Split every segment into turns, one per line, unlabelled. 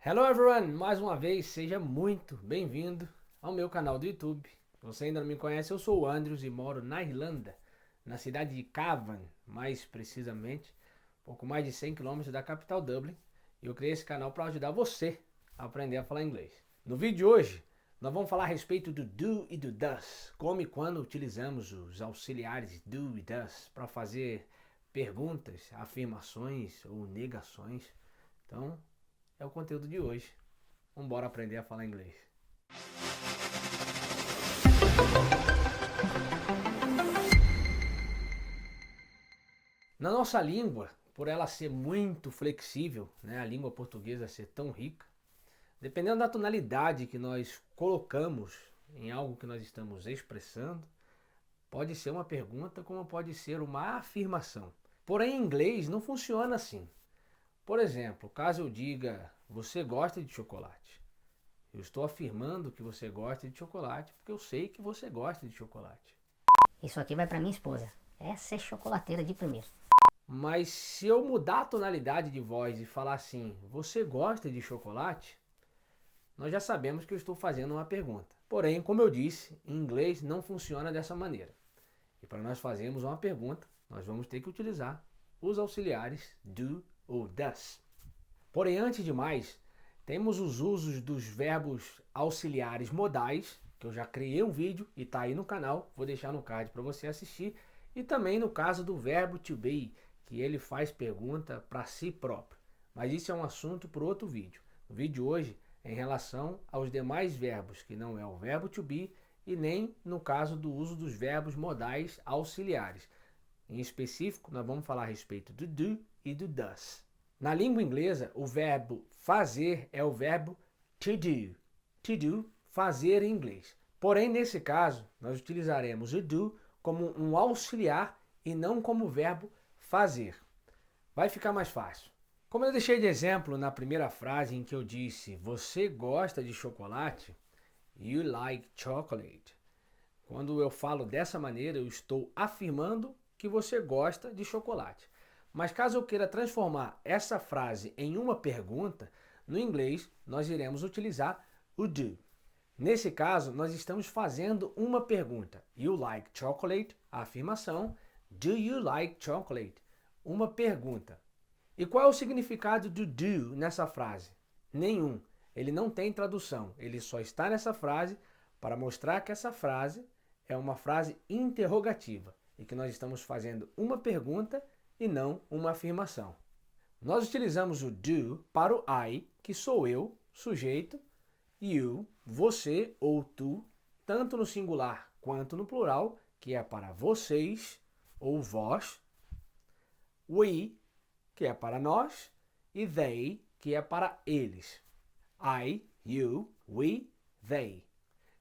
Hello everyone! Mais uma vez, seja muito bem-vindo ao meu canal do YouTube. Se você ainda não me conhece, eu sou o Andrews e moro na Irlanda, na cidade de Cavan, mais precisamente, pouco mais de 100 km da capital Dublin. E eu criei esse canal para ajudar você a aprender a falar inglês. No vídeo de hoje, nós vamos falar a respeito do do e do does, como e quando utilizamos os auxiliares do e does para fazer perguntas, afirmações ou negações. Então, é o conteúdo de hoje. Vamos embora aprender a falar inglês. Na nossa língua, por ela ser muito flexível, né, a língua portuguesa ser tão rica, dependendo da tonalidade que nós colocamos em algo que nós estamos expressando, pode ser uma pergunta como pode ser uma afirmação. Porém, em inglês não funciona assim. Por exemplo, caso eu diga, você gosta de chocolate. Eu estou afirmando que você gosta de chocolate porque eu sei que você gosta de chocolate.
Isso aqui vai pra minha esposa. Essa é chocolateira de primeiro.
Mas se eu mudar a tonalidade de voz e falar assim, você gosta de chocolate? Nós já sabemos que eu estou fazendo uma pergunta. Porém, como eu disse, em inglês não funciona dessa maneira. E para nós fazermos uma pergunta, nós vamos ter que utilizar os auxiliares do ou does. Porém, antes de mais, temos os usos dos verbos auxiliares modais, que eu já criei um vídeo e está aí no canal, vou deixar no card para você assistir. E também no caso do verbo to be, que ele faz pergunta para si próprio. Mas isso é um assunto para outro vídeo. O vídeo de hoje é em relação aos demais verbos, que não é o verbo to be e nem no caso do uso dos verbos modais auxiliares. Em específico, nós vamos falar a respeito do do e do does. Na língua inglesa, o verbo fazer é o verbo to do. To do, fazer em inglês. Porém, nesse caso, nós utilizaremos o do como um auxiliar e não como verbo fazer. Vai ficar mais fácil. Como eu deixei de exemplo na primeira frase em que eu disse você gosta de chocolate, you like chocolate. Quando eu falo dessa maneira, eu estou afirmando que você gosta de chocolate. Mas caso eu queira transformar essa frase em uma pergunta, no inglês nós iremos utilizar o do. Nesse caso, nós estamos fazendo uma pergunta. You like chocolate? A afirmação. Do you like chocolate? Uma pergunta. E qual é o significado do do nessa frase? Nenhum. Ele não tem tradução. Ele só está nessa frase para mostrar que essa frase é uma frase interrogativa e que nós estamos fazendo uma pergunta e não uma afirmação. Nós utilizamos o do para o I, que sou eu, sujeito, you, você ou tu, tanto no singular quanto no plural, que é para vocês ou vós, we, que é para nós, e they, que é para eles. I, you, we, they.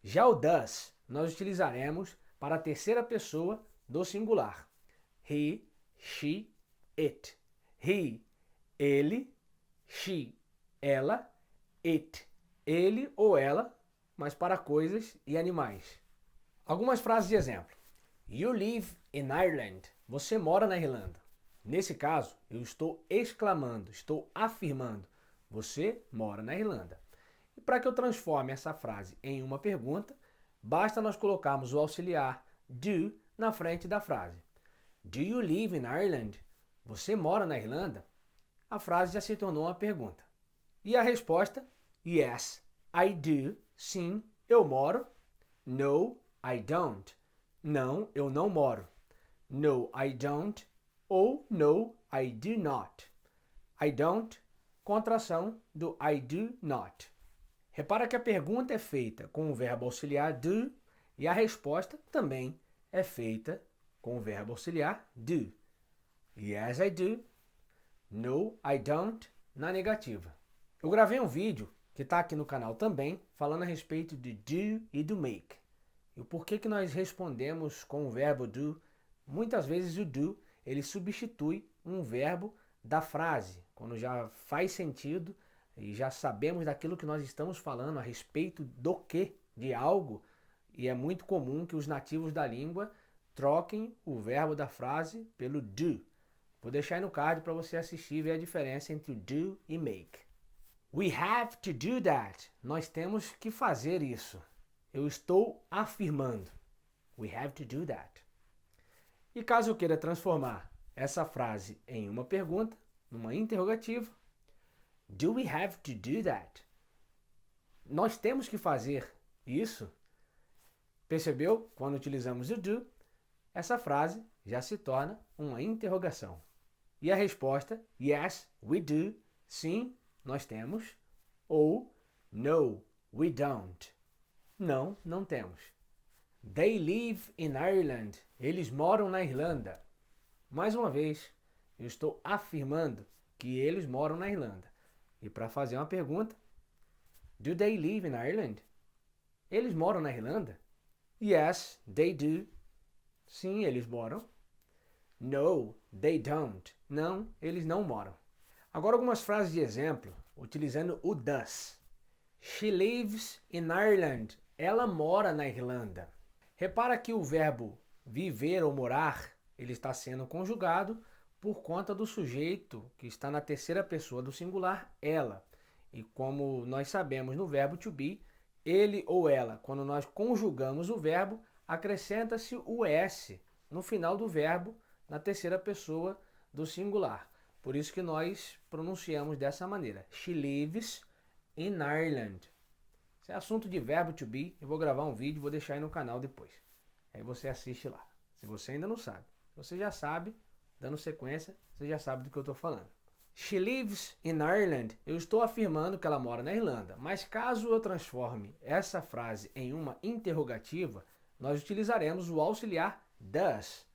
Já o does nós utilizaremos para a terceira pessoa do singular. He, she, it. He, ele, she, ela, it, ele ou ela, mas para coisas e animais. Algumas frases de exemplo. You live in Ireland. Você mora na Irlanda. Nesse caso, eu estou exclamando, estou afirmando. Você mora na Irlanda. E para que eu transforme essa frase em uma pergunta, basta nós colocarmos o auxiliar do na frente da frase. Do you live in Ireland? Você mora na Irlanda? A frase já se tornou uma pergunta. E a resposta? Yes, I do. Sim, eu moro. No, I don't. Não, eu não moro. No, I don't. Ou no, I do not. I don't, contração do I do not. Repara que a pergunta é feita com o verbo auxiliar do e a resposta também é feita com o verbo auxiliar do. Yes, I do. No, I don't, na negativa. Eu gravei um vídeo que está aqui no canal também, falando a respeito de do e do make. E o porquê que nós respondemos com o verbo do. Muitas vezes o do, ele substitui um verbo da frase, quando já faz sentido e já sabemos daquilo que nós estamos falando a respeito do que, de algo, e é muito comum que os nativos da língua troquem o verbo da frase pelo do. Vou deixar aí no card para você assistir e ver a diferença entre o do e make. We have to do that. Nós temos que fazer isso. Eu estou afirmando. We have to do that. E caso eu queira transformar essa frase em uma pergunta, numa interrogativa, do we have to do that? Nós temos que fazer isso. Percebeu? Quando utilizamos o do, essa frase já se torna uma interrogação. E a resposta, yes, we do. Sim, nós temos. Ou, no, we don't. Não, não temos. They live in Ireland. Eles moram na Irlanda. Mais uma vez, eu estou afirmando que eles moram na Irlanda. E para fazer uma pergunta, do they live in Ireland? Eles moram na Irlanda? Yes, they do. Sim, eles moram. No, they don't. Não, eles não moram. Agora algumas frases de exemplo, utilizando o does. She lives in Ireland. Ela mora na Irlanda. Repara que o verbo viver ou morar, ele está sendo conjugado por conta do sujeito que está na terceira pessoa do singular, ela. E como nós sabemos no verbo to be, ele ou ela, quando nós conjugamos o verbo, acrescenta-se o S no final do verbo, na terceira pessoa do singular. Por isso que nós pronunciamos dessa maneira. She lives in Ireland. Isso é assunto de verbo to be. Eu vou gravar um vídeo e vou deixar aí no canal depois. Aí você assiste lá. Se você ainda não sabe. Se você já sabe, dando sequência, você já sabe do que eu estou falando. She lives in Ireland. Eu estou afirmando que ela mora na Irlanda. Mas caso eu transforme essa frase em uma interrogativa, nós utilizaremos o auxiliar does,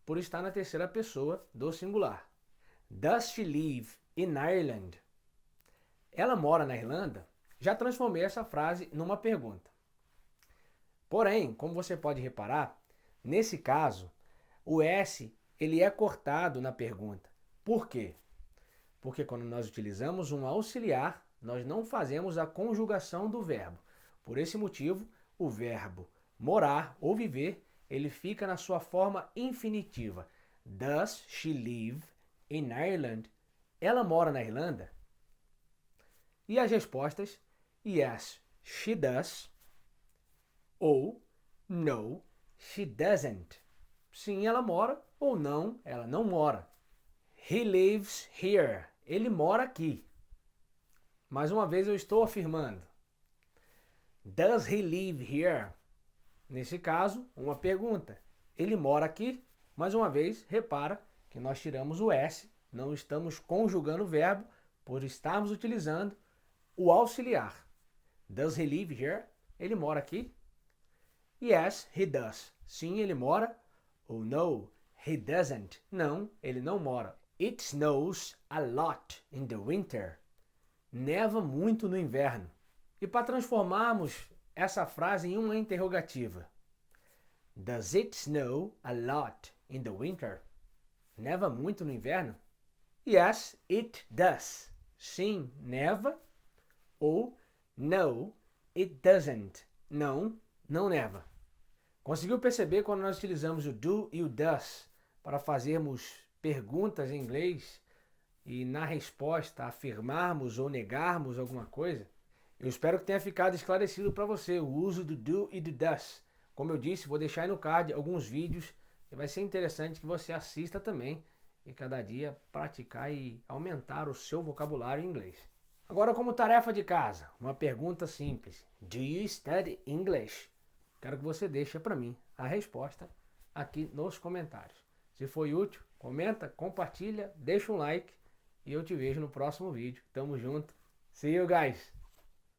por estar na terceira pessoa do singular. Does she live in Ireland? Ela mora na Irlanda? Já transformei essa frase numa pergunta. Porém, como você pode reparar, nesse caso, o S ele é cortado na pergunta. Por quê? Porque quando nós utilizamos um auxiliar, nós não fazemos a conjugação do verbo. Por esse motivo, o verbo morar ou viver, ele fica na sua forma infinitiva. Does she live in Ireland? Ela mora na Irlanda? E as respostas, yes, she does, ou no, she doesn't. Sim, ela mora, ou não, ela não mora. He lives here. Ele mora aqui. Mais uma vez eu estou afirmando. Does he live here? Nesse caso, uma pergunta. Ele mora aqui? Mais uma vez, repara que nós tiramos o S, não estamos conjugando o verbo, por estarmos utilizando o auxiliar. Does he live here? Ele mora aqui? Yes, he does. Sim, ele mora. Ou no, he doesn't. Não, ele não mora. It snows a lot in the winter. Neva muito no inverno. E para transformarmos essa frase em uma interrogativa. Does it snow a lot in the winter? Neva muito no inverno? Yes, it does. Sim, neva. Ou no, it doesn't. Não, não neva. Conseguiu perceber quando nós utilizamos o do e o does para fazermos perguntas em inglês e na resposta afirmarmos ou negarmos alguma coisa? Eu espero que tenha ficado esclarecido para você o uso do do e do does. Como eu disse, vou deixar aí no card alguns vídeos e vai ser interessante que você assista também e cada dia praticar e aumentar o seu vocabulário em inglês. Agora, como tarefa de casa, uma pergunta simples. Do you study English? Quero que você deixe para mim a resposta aqui nos comentários. Se foi útil, comenta, compartilha, deixa um like e eu te vejo no próximo vídeo. Tamo junto. See you guys!